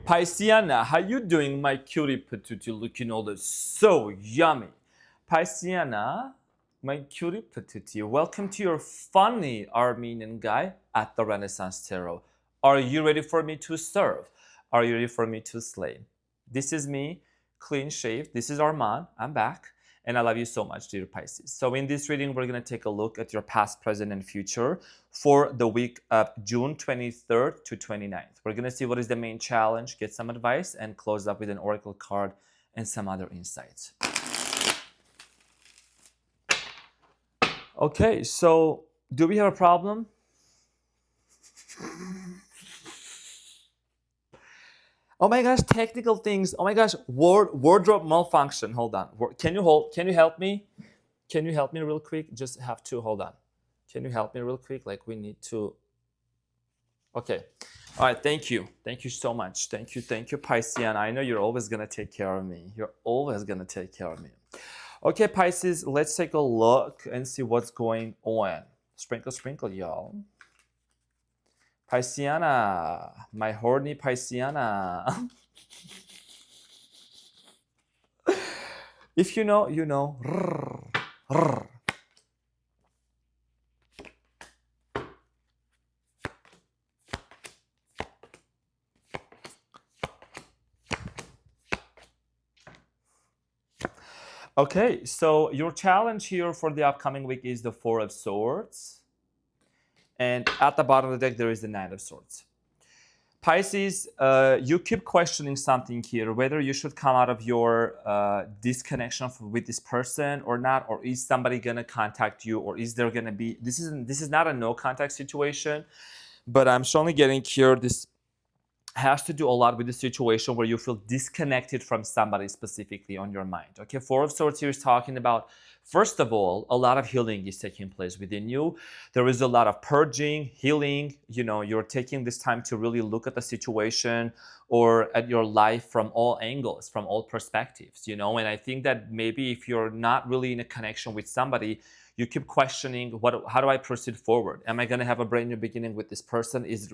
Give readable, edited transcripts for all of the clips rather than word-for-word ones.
Pisciana, how you doing, my cutie patootie? Looking all this so yummy. Pisciana, my cutie patootie. Welcome to your funny Armenian guy at the Renaissance Tarot. Are you ready for me to serve? Are you ready for me to slay? This is me, clean shaved. This is Arman. I'm back. And I love you so much, dear Pisces. So in this reading, we're going to take a look at your past, present, and future for the week of June 23rd to 29th. We're going to see what is the main challenge, get some advice, and close up with an oracle card and some other insights. Okay, so do we have a problem? Oh my gosh, technical things. Oh my gosh, wardrobe malfunction. Hold on. Can you help me? Can you help me real quick? Just have to hold on. Can you help me real quick? Like we need to. Okay. All right. Thank you. Thank you so much. Thank you, Piscean. I know you're always gonna take care of me. You're always gonna take care of me. Okay, Pisces. Let's take a look and see what's going on. Sprinkle, sprinkle, y'all. Pisciana, my horny Pisciana. If you know, you know. Okay, so your challenge here for the upcoming week is the Four of Swords. And at the bottom of the deck, there is the Knight of Swords. Pisces, you keep questioning something here, whether you should come out of your disconnection with this person or not, or is somebody gonna contact you, or is there gonna be, this is not a no contact situation, but I'm strongly getting here, this has to do a lot with the situation where you feel disconnected from somebody specifically on your mind. Okay, Four of Swords here is talking about, first of all, a lot of healing is taking place within you. There is a lot of purging, healing. You know, you're taking this time to really look at the situation or at your life from all angles, from all perspectives, you know. And I think that maybe if you're not really in a connection with somebody, you keep questioning, how do I proceed forward? Am I going to have a brand new beginning with this person? Is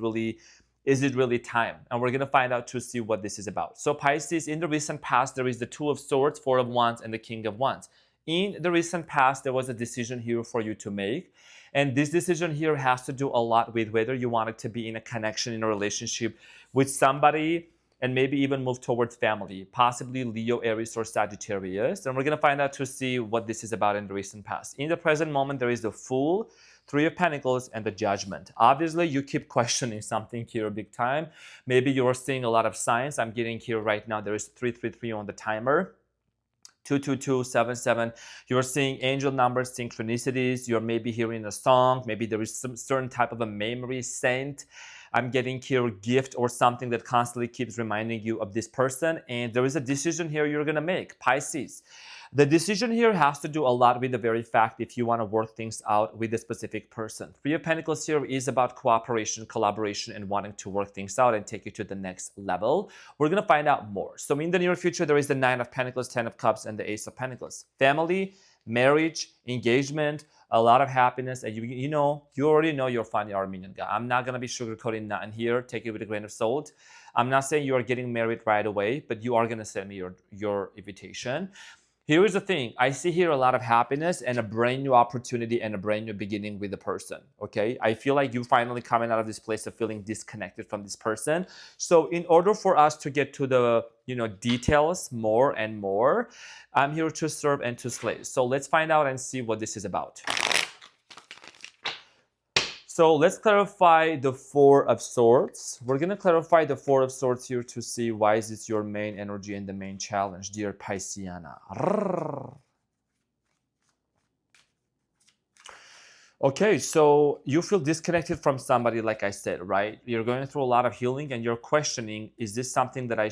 it really time? And we're going to find out to see what this is about. So Pisces, in the recent past, there is the Two of Swords, Four of Wands, and the King of Wands. In the recent past, there was a decision here for you to make. And this decision here has to do a lot with whether you wanted to be in a connection, in a relationship with somebody, and maybe even move towards family, possibly Leo, Aries, or Sagittarius. And we're going to find out to see what this is about in the recent past. In the present moment, there is the Fool, Three of Pentacles, and the Judgment. Obviously, you keep questioning something here big time. Maybe you're seeing a lot of signs. I'm getting here right now. There is 333 on the timer. 22277. You're seeing angel numbers, synchronicities. You're maybe hearing a song. Maybe there is some certain type of a memory saint. I'm getting here a gift or something that constantly keeps reminding you of this person. And there is a decision here you're going to make, Pisces. The decision here has to do a lot with the very fact if you want to work things out with a specific person. Three of Pentacles here is about cooperation, collaboration, and wanting to work things out and take you to the next level. We're going to find out more. So in the near future, there is the Nine of Pentacles, Ten of Cups, and the Ace of Pentacles. Family, marriage, engagement, a lot of happiness. And you already know you're funny Armenian guy. I'm not going to be sugarcoating nothing here. Take it with a grain of salt. I'm not saying you are getting married right away, but you are going to send me your invitation. Here is the thing. I see here a lot of happiness and a brand new opportunity and a brand new beginning with the person, okay? I feel like you're finally coming out of this place of feeling disconnected from this person. So in order for us to get to the, details more and more, I'm here to serve and to slay. So let's find out and see what this is about. So let's clarify the Four of Swords. We're going to clarify the Four of Swords here to see why is this your main energy and the main challenge, dear Pisceana. Okay, so you feel disconnected from somebody, like I said, right? You're going through a lot of healing and you're questioning, is this something that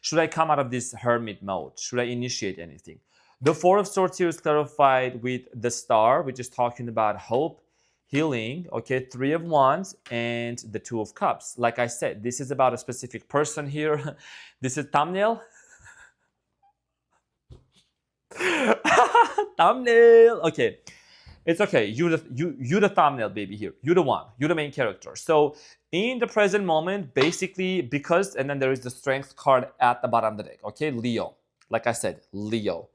should I come out of this hermit mode? Should I initiate anything? The Four of Swords here is clarified with the Star, which is talking about hope, healing, okay, Three of Wands, and the Two of Cups. Like I said, this is about a specific person here. This is thumbnail. Thumbnail. Okay, it's okay. You the thumbnail, baby. Here, you the one. You the main character. So In the present moment, basically, because, and then there is the strength card at the bottom of the deck, okay? Leo. Like I said, Leo.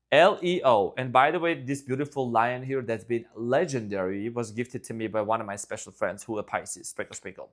Leo. And by the way, this beautiful lion here that's been legendary was gifted to me by one of my special friends who are Pisces, Sprinkle Sprinkle.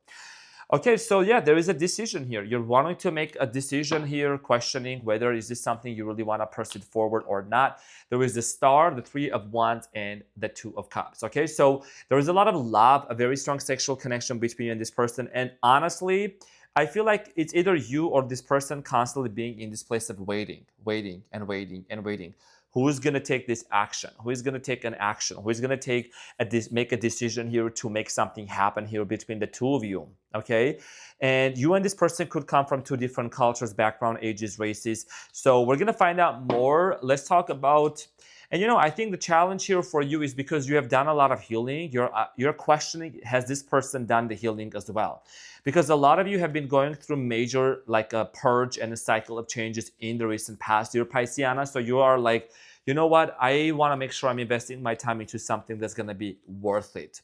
Okay, so yeah, there is a decision here. You're wanting to make a decision here, questioning whether is this something you really want to proceed forward or not. There is the Star, the Three of Wands, and the Two of Cups. Okay, so there is a lot of love, a very strong sexual connection between you and this person. And honestly, I feel like it's either you or this person constantly being in this place of waiting, waiting, and waiting, and waiting. Who is going to take this action? Who is going to take an action? Who is going to make a decision here to make something happen here between the two of you? Okay, and you and this person could come from two different cultures, background, ages, races. So we're going to find out more. Let's talk about. And you know, I think the challenge here for you is because you have done a lot of healing. You're questioning, has this person done the healing as well? Because a lot of you have been going through major, like a purge and a cycle of changes in the recent past, dear Pisceana. So you are like, you know what? I want to make sure I'm investing my time into something that's going to be worth it.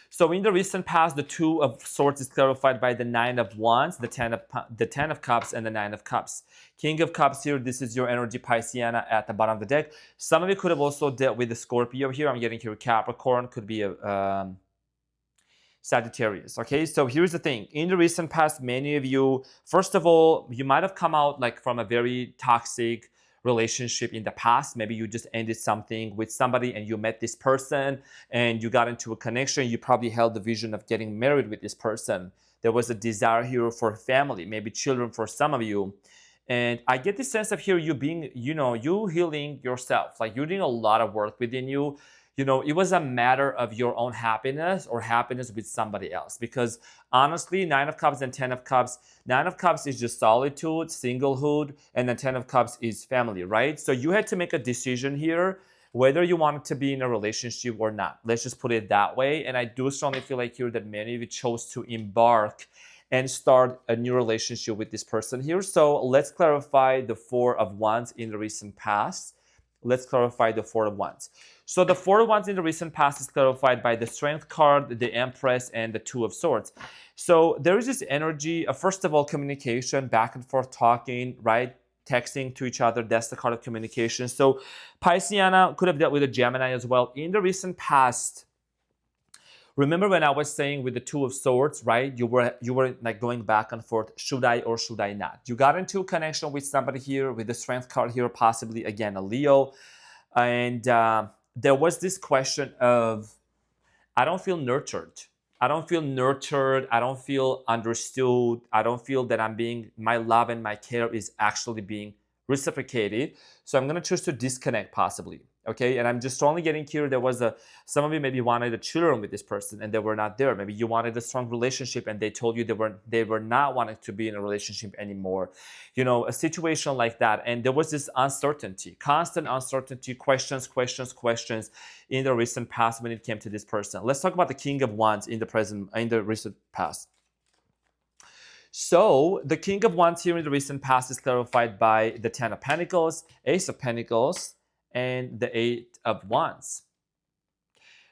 So in the recent past, the Two of Swords is clarified by the Nine of Wands, the Ten of Cups, and the Nine of Cups. King of Cups here, this is your energy, Pisceana, at the bottom of the deck. Some of you could have also dealt with the Scorpio here. I'm getting here Capricorn, could be a Sagittarius. Okay, so here's the thing. In the recent past, many of you, first of all, you might have come out like from a very toxic relationship in the past. Maybe you just ended something with somebody and you met this person and you got into a connection. You probably held the vision of getting married with this person. There was a desire here for family, maybe children for some of you. And I get this sense of here you being, you healing yourself. Like you're doing a lot of work within you. It was a matter of your own happiness or happiness with somebody else. Because honestly, Nine of Cups and Ten of Cups, Nine of Cups is just solitude, singlehood, and then Ten of Cups is family, right? So you had to make a decision here whether you wanted to be in a relationship or not. Let's just put it that way. And I do strongly feel like here that many of you chose to embark and start a new relationship with this person here. So let's clarify the Four of Wands in the recent past. Let's clarify the Four of Wands. So the Four of Wands in the recent past is clarified by the Strength card, the Empress, and the Two of Swords. So there is this energy of, first of all, communication, back and forth talking, right? Texting to each other. That's the card of communication. So Pisceana could have dealt with a Gemini as well. In the recent past, remember when I was saying with the Two of Swords, right? You were like going back and forth. Should I or should I not? You got into a connection with somebody here with the Strength card here, possibly again a Leo, and there was this question of, I don't feel nurtured. I don't feel nurtured. I don't feel understood. I don't feel that my love and my care is actually being reciprocated. So I'm going to choose to disconnect possibly. Okay, and I'm just strongly getting here. There was some of you maybe wanted a children with this person and they were not there. Maybe you wanted a strong relationship and they told you they were not wanting to be in a relationship anymore. A situation like that. And there was this uncertainty, constant uncertainty, questions in the recent past when it came to this person. Let's talk about the King of Wands in the recent past. So the King of Wands here in the recent past is clarified by the Ten of Pentacles, Ace of Pentacles, and the Eight of Wands.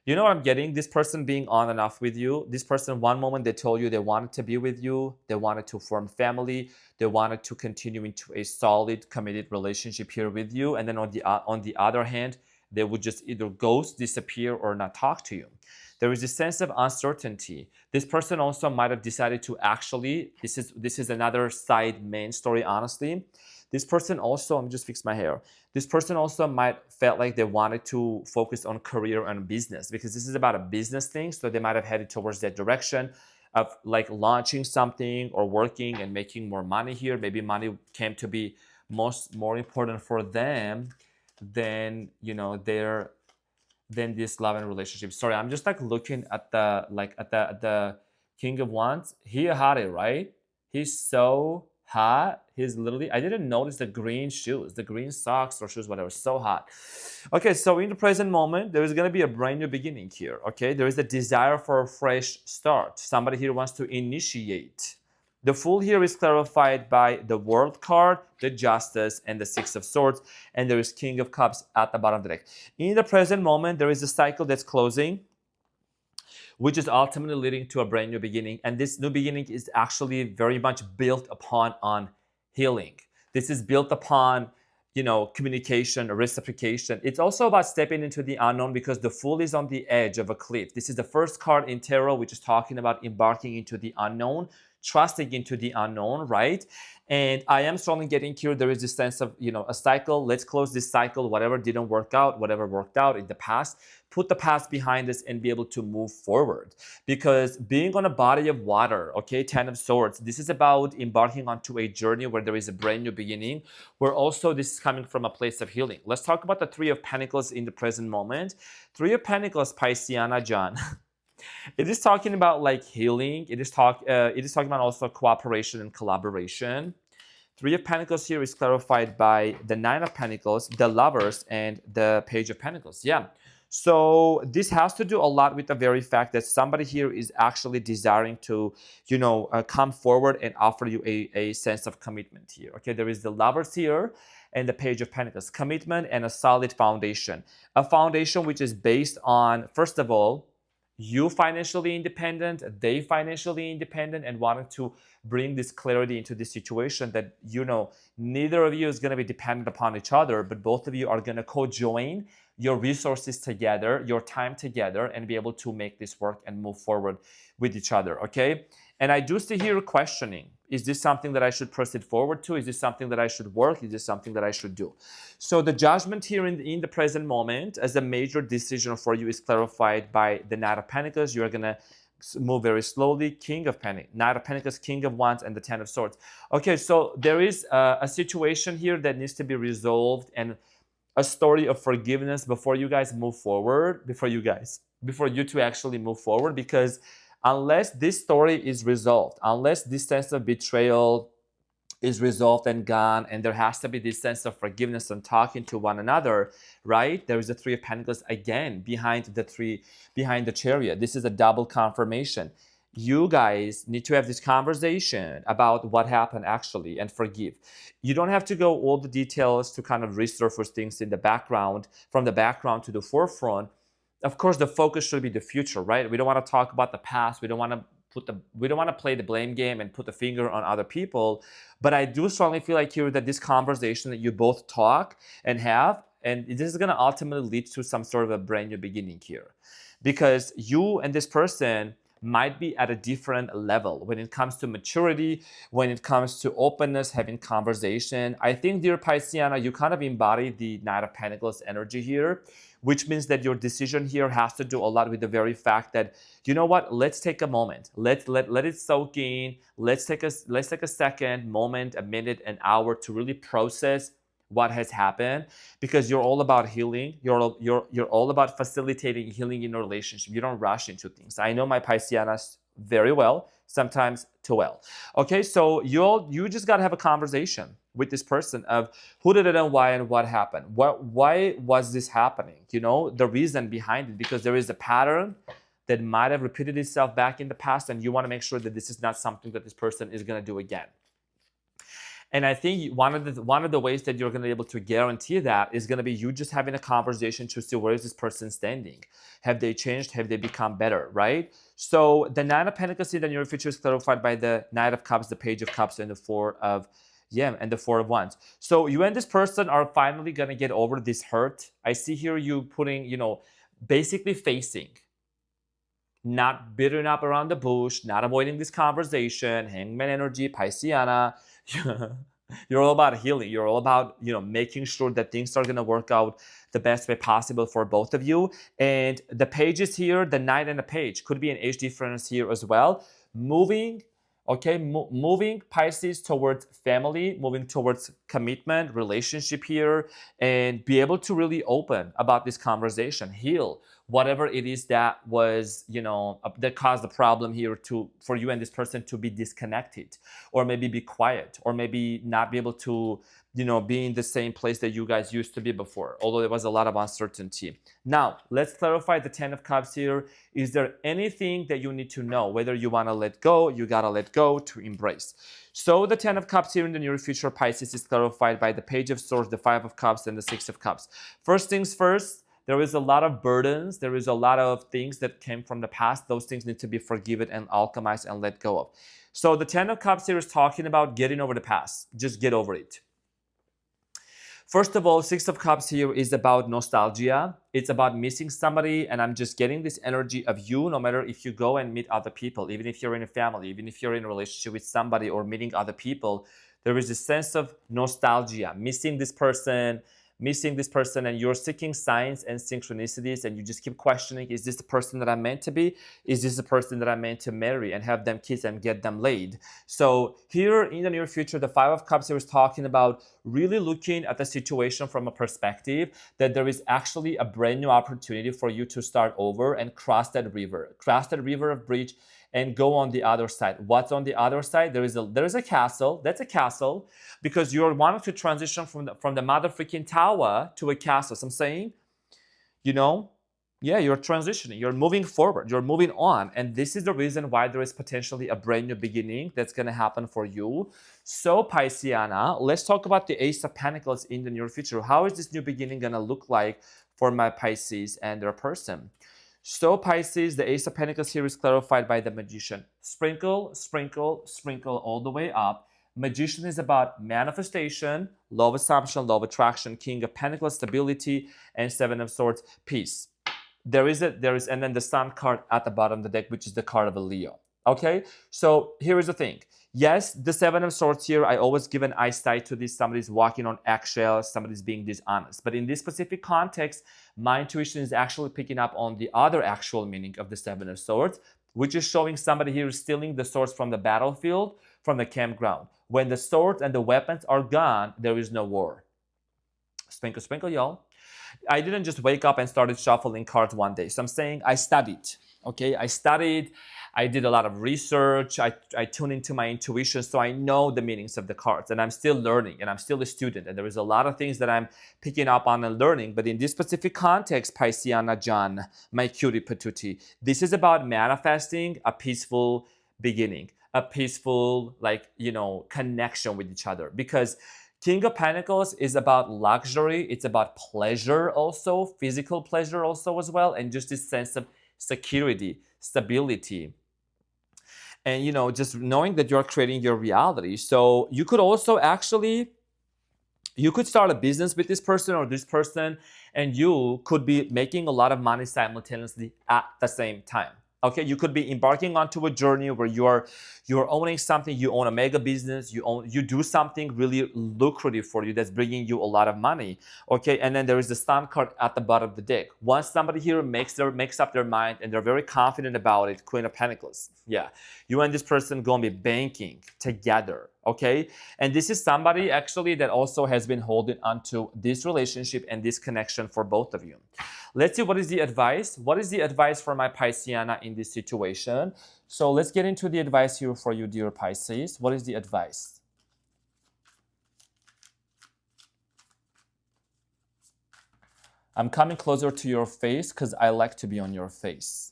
You know what I'm getting? This person being on and off with you. This person, one moment they told you they wanted to be with you. They wanted to form family. They wanted to continue into a solid, committed relationship here with you. And then on the other hand, they would just either ghost, disappear, or not talk to you. There is a sense of uncertainty. This person also might have decided to actually, this is another side main story, honestly. This person also, let me just fix my hair. This person also might felt like they wanted to focus on career and business because this is about a business thing. So they might have headed towards that direction of like launching something or working and making more money here. Maybe money came to be more important for them than than this love and relationship. Sorry, I'm just like looking at the King of Wands. He had it, right? He's so hot. He's literally, I didn't notice the green shoes, the green socks or shoes, whatever, so hot. Okay, so in the present moment, there is going to be a brand new beginning here, okay? There is a desire for a fresh start. Somebody here wants to initiate. The Fool here is clarified by the World card, the Justice, and the Six of Swords, and there is King of Cups at the bottom of the deck. In the present moment, there is a cycle that's closing. which is ultimately leading to a brand new beginning. And this new beginning is actually very much built upon on healing. This is built upon, communication, reciprocation. It's also about stepping into the unknown because the Fool is on the edge of a cliff. This is the first card in tarot, which is talking about embarking into the unknown, trusting into the unknown, right? And I am strongly getting here, there is this sense of, a cycle. Let's close this cycle. Whatever didn't work out, whatever worked out in the past, put the past behind us and be able to move forward. Because being on a body of water, okay, 10 of Swords, this is about embarking onto a journey where there is a brand new beginning, where also this is coming from a place of healing. Let's talk about the Three of Pentacles in the present moment. Three of Pentacles, Pisceana John. It is talking about like healing. It is talking about also cooperation and collaboration. Three of Pentacles here is clarified by the Nine of Pentacles, the Lovers, and the Page of Pentacles. Yeah. So this has to do a lot with the very fact that somebody here is actually desiring to, come forward and offer you a sense of commitment here. Okay, there is the Lovers here and the Page of Pentacles. Commitment and a solid foundation. A foundation which is based on, first of all, you financially independent, they financially independent, and wanting to bring this clarity into this situation that, neither of you is going to be dependent upon each other, but both of you are going to co-join your resources together, your time together, and be able to make this work and move forward with each other, okay? And I do see here questioning. Is this something that I should proceed forward to? Is this something that I should work? Is this something that I should do? So the judgment here in the present moment as a major decision for you is clarified by the Knight of Pentacles. You're going to move very slowly. King of Pentacles, Knight of Pentacles, King of Wands, and the Ten of Swords. Okay, so there is a situation here that needs to be resolved and a story of forgiveness before you guys move forward, before you two actually move forward, because unless this story is resolved, unless this sense of betrayal is resolved and gone, and there has to be this sense of forgiveness and talking to one another, right? There is the Three of Pentacles again behind the Chariot. This is a double confirmation. You guys need to have this conversation about what happened actually and forgive. You don't have to go all the details to kind of resurface things in the background, from the background to the forefront. Of course, the focus should be the future, right? We don't want to talk about the past. We don't want to play the blame game and put the finger on other people. But I do strongly feel like here that this conversation that you both talk and have, and this is going to ultimately lead to some sort of a brand new beginning here. Because you and this person might be at a different level when it comes to maturity, when it comes to openness, having conversation. I think, dear Pisceana, you kind of embody the Knight of Pentacles energy here, which means that your decision here has to do a lot with the very fact that, you know what, let's take a moment. Let it soak in. Let's take a second, moment, a minute, an hour to really process what has happened, because you're all about healing. You're all about facilitating healing in a relationship. You don't rush into things. I know my Pisceanas very well, sometimes too well. Okay, so you just got to have a conversation with this person of who did it and why and what happened. Why was this happening? The reason behind it, because there is a pattern that might have repeated itself back in the past, and you want to make sure that this is not something that this person is going to do again. And I think one of the ways that you're going to be able to guarantee that is going to be you just having a conversation to see where is this person standing. Have they changed? Have they become better, right? So the Nine of Pentacles in the near future is clarified by the Knight of Cups, the Page of Cups, and the Four of Wands. So you and this person are finally going to get over this hurt. I see here you putting, basically facing, not beating up around the bush, not avoiding this conversation, Hangman energy, Pisceana. You're all about healing. You're all about, making sure that things are going to work out the best way possible for both of you. And the pages here, the Knight and the Page, could be an age difference here as well. Moving Pisces towards family, moving towards commitment, relationship here, and be able to really open about this conversation, heal whatever it is that was, that caused the problem here for you and this person to be disconnected, or maybe be quiet, or maybe not be able to, be in the same place that you guys used to be before, although there was a lot of uncertainty. Now, let's clarify the Ten of Cups here. Is there anything that you need to know? Whether you want to let go, you got to let go to embrace. So the Ten of Cups here in the near future, Pisces, is clarified by the Page of Swords, the Five of Cups, and the Six of Cups. First things first, There is a lot of burdens. There is a lot of things that came from the past. Those things need to be forgiven and alchemized and let go of. So the Ten of Cups here is talking about getting over the past. Just get over it. First of all, Six of Cups here is about nostalgia. It's about missing somebody, and I'm just getting this energy of you, no matter if you go and meet other people, even if you're in a family, even if you're in a relationship with somebody or meeting other people, there is a sense of nostalgia, missing this person, and you're seeking signs and synchronicities, and you just keep questioning, is this the person that I'm meant to be? Is this the person that I'm meant to marry and have them kiss and get them laid? So here in the near future, the Five of Cups here is talking about really looking at the situation from a perspective that there is actually a brand new opportunity for you to start over and cross that river of bridge and go on the other side. What's on the other side? There is a castle. That's a castle because you're wanting to transition from the mother freaking tower to a castle. So I'm saying, yeah, you're transitioning. You're moving forward. You're moving on. And this is the reason why there is potentially a brand new beginning that's going to happen for you. So Pisceana, let's talk about the Ace of Pentacles in the near future. How is this new beginning going to look like for my Pisces and their person? So Pisces, the Ace of Pentacles here is clarified by the Magician. Sprinkle, sprinkle, sprinkle all the way up. Magician is about manifestation, law of assumption, law of attraction, King of Pentacles, stability, and Seven of Swords, peace. And then the Sun card at the bottom of the deck, which is the card of a Leo. Okay, so here is the thing. Yes, the Seven of Swords here, I always give an eyesight to this. Somebody's walking on eggshells, somebody's being dishonest. But in this specific context, my intuition is actually picking up on the other actual meaning of the Seven of Swords, which is showing somebody here stealing the swords from the battlefield, from the campground. When the swords and the weapons are gone, there is no war. Sprinkle, sprinkle, y'all. I didn't just wake up and started shuffling cards one day. So I'm saying I studied, okay? I did a lot of research. I tuned into my intuition, so I know the meanings of the cards. And I'm still learning, and I'm still a student. And there is a lot of things that I'm picking up on and learning. But in this specific context, Pisceana John, my cutie patootie, this is about manifesting a peaceful beginning, a peaceful, connection with each other. Because King of Pentacles is about luxury. It's about pleasure also, physical pleasure also as well, and just this sense of security, stability. And, just knowing that you're creating your reality. So you could also you could start a business with this person or this person, and you could be making a lot of money simultaneously at the same time. Okay, you could be embarking onto a journey where you're owning something. You own a mega business. You do something really lucrative for you that's bringing you a lot of money. Okay, and then there is the Sun card at the bottom of the deck. Once somebody here makes up their mind and they're very confident about it, Queen of Pentacles. Yeah, you and this person gonna be banking together. Okay, and this is somebody actually that also has been holding onto this relationship and this connection for both of you. Let's see what is the advice. What is the advice for my Pisceana in this situation? So let's get into the advice here for you, dear Pisces. What is the advice? I'm coming closer to your face because I like to be on your face.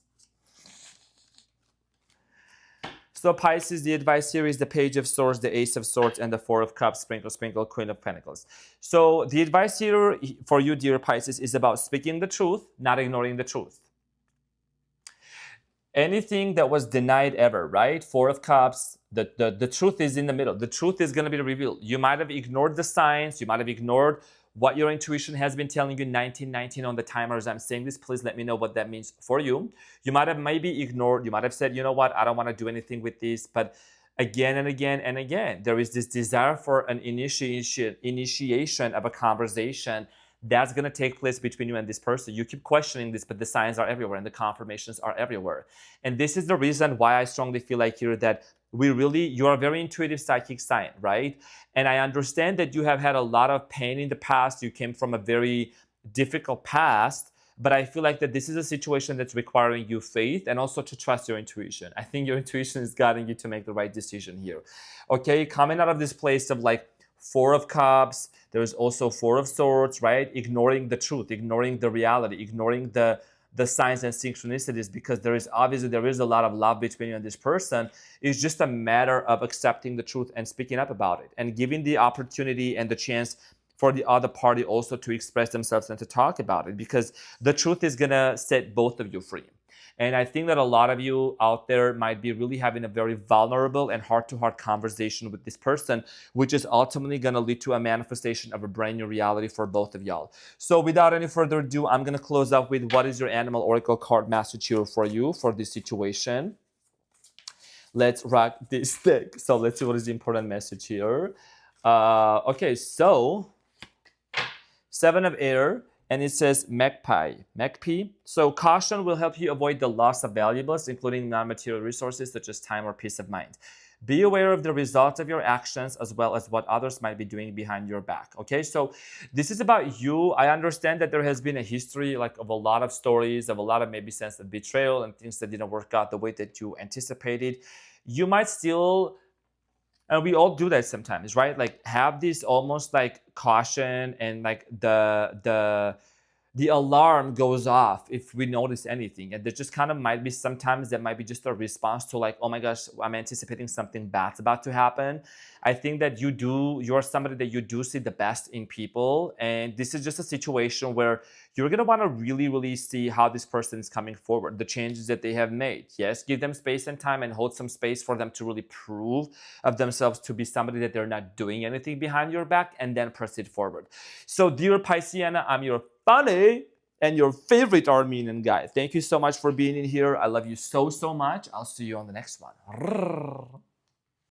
So Pisces, the advice here is the Page of Swords, the Ace of Swords, and the Four of Cups, sprinkle, sprinkle, Queen of Pentacles. So the advice here for you, dear Pisces, is about speaking the truth, not ignoring the truth. Anything that was denied ever, right? Four of Cups, the truth is in the middle. The truth is going to be revealed. You might have ignored the signs. You might have ignored what your intuition has been telling you. 1919 on the timer as I'm saying this. Please let me know what that means for you. You might have maybe ignored. You might have said, you know what? I don't want to do anything with this. But again and again and again, there is this desire for an initiation of a conversation that's going to take place between you and this person. You keep questioning this, but the signs are everywhere and the confirmations are everywhere. And this is the reason why I strongly feel like here that you're a very intuitive psychic sign, right? And I understand that you have had a lot of pain in the past. You came from a very difficult past, but I feel like that this is a situation that's requiring you faith and also to trust your intuition. I think your intuition is guiding you to make the right decision here. Okay, coming out of this place of Four of Cups, there's also Four of Swords, right? Ignoring the truth, ignoring the reality, ignoring the signs and synchronicities, because there is a lot of love between you and this person. It's just a matter of accepting the truth and speaking up about it and giving the opportunity and the chance for the other party also to express themselves and to talk about it, because the truth is gonna set both of you free. And I think that a lot of you out there might be really having a very vulnerable and heart-to-heart conversation with this person, which is ultimately going to lead to a manifestation of a brand new reality for both of y'all. So without any further ado, I'm going to close up with what is your animal oracle card message here for you for this situation. Let's rock this deck. So let's see what is the important message here. Okay, so 7 of air. And it says magpie. So caution will help you avoid the loss of valuables, including non-material resources such as time or peace of mind. Be aware of the results of your actions as well as what others might be doing behind your back. Okay, so this is about you. I understand that there has been a history like of a lot of stories, of a lot of maybe sense of betrayal and things that didn't work out the way that you anticipated. You might still, and we all do that sometimes, right? Like have this almost like caution and like the alarm goes off if we notice anything. And there just kind of might be sometimes that might be just a response to like, oh my gosh, I'm anticipating something bad's about to happen. I think that you're somebody that you do see the best in people. And this is just a situation where you're going to want to really, really see how this person is coming forward, the changes that they have made. Yes, give them space and time and hold some space for them to really prove of themselves to be somebody that they're not doing anything behind your back, and then proceed forward. So dear Pisceana, I'm your funny and your favorite Armenian guy. Thank you so much for being in here. I love you so, so much. I'll see you on the next one.